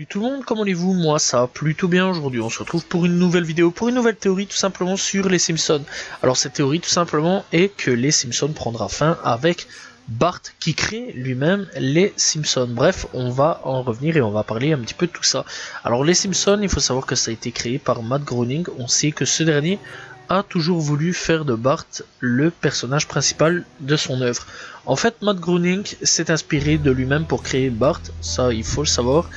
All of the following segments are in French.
Salut tout le monde, comment allez-vous? Moi ça va plutôt bien. Aujourd'hui on se retrouve pour une nouvelle vidéo, pour une nouvelle théorie tout simplement sur les Simpsons. Alors cette théorie tout simplement est que les Simpsons prendra fin avec Bart qui crée lui-même les Simpsons. Bref, on va en revenir et on va parler un petit peu de tout ça. Alors les Simpsons, il faut savoir que ça a été créé par Matt Groening. On sait que ce dernier a toujours voulu faire de Bart le personnage principal de son œuvre. En fait, Matt Groening s'est inspiré de lui-même pour créer Bart, ça il faut le savoir,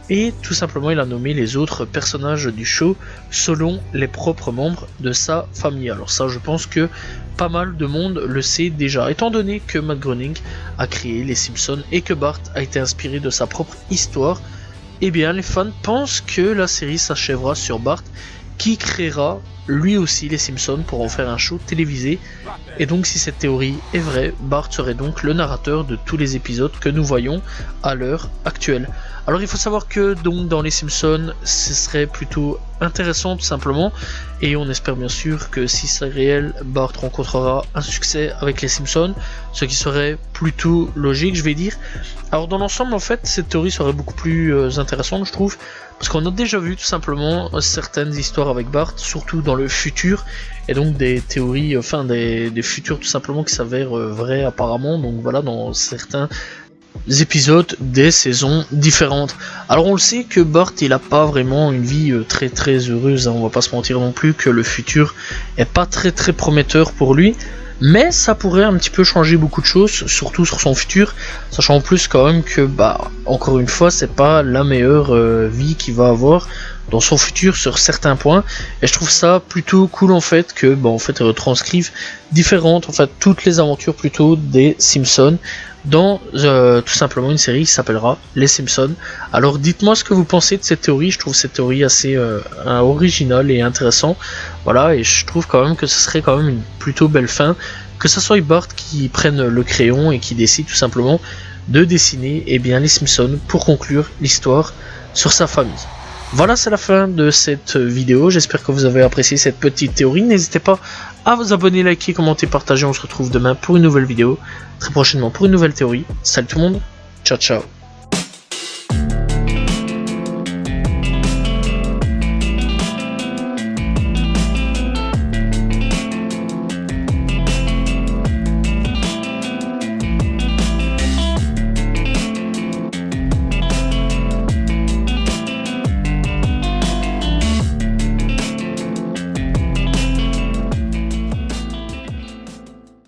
et tout simplement il a nommé les autres personnages du show selon les propres membres de sa famille. Alors ça, je pense que pas mal de monde le sait déjà, étant donné que Matt Groening a créé les Simpsons et que Bart a été inspiré de sa propre histoire. Eh bien les fans pensent que la série s'achèvera sur Bart qui créera lui aussi les Simpsons pour en faire un show télévisé. Et donc si cette théorie est vraie, Bart serait donc le narrateur de tous les épisodes que nous voyons à l'heure actuelle. Alors il faut savoir que donc dans les Simpsons, ce serait plutôt intéressant tout simplement, et on espère bien sûr que si c'est réel, Bart rencontrera un succès avec les Simpsons, ce qui serait plutôt logique, je vais dire. Alors dans l'ensemble en fait, cette théorie serait beaucoup plus intéressante je trouve, parce qu'on a déjà vu tout simplement certaines histoires avec Bart, surtout dans le futur, et donc des théories, enfin des futurs tout simplement qui s'avèrent vrais apparemment, donc voilà, dans certains épisodes des saisons différentes. Alors on le sait que Bart il a pas vraiment une vie très heureuse, hein, on va pas se mentir non plus que le futur est pas très prometteur pour lui, mais ça pourrait un petit peu changer beaucoup de choses, surtout sur son futur, sachant en plus quand même que encore une fois c'est pas la meilleure vie qu'il va avoir dans son futur sur certains points, et je trouve ça plutôt cool en fait que en fait retranscrivent différentes, en fait toutes les aventures plutôt des Simpsons dans tout simplement une série qui s'appellera Les Simpsons. Alors dites-moi ce que vous pensez de cette théorie, je trouve cette théorie assez originale et intéressant, voilà, et je trouve quand même que ce serait quand même une plutôt belle fin, que ce soit Bart qui prenne le crayon et qui décide tout simplement de dessiner les Simpsons pour conclure l'histoire sur sa famille. Voilà, c'est la fin de cette vidéo, j'espère que vous avez apprécié cette petite théorie, n'hésitez pas à vous abonner, liker, commenter, partager, on se retrouve demain pour une nouvelle vidéo, très prochainement pour une nouvelle théorie. Salut tout le monde, ciao ciao.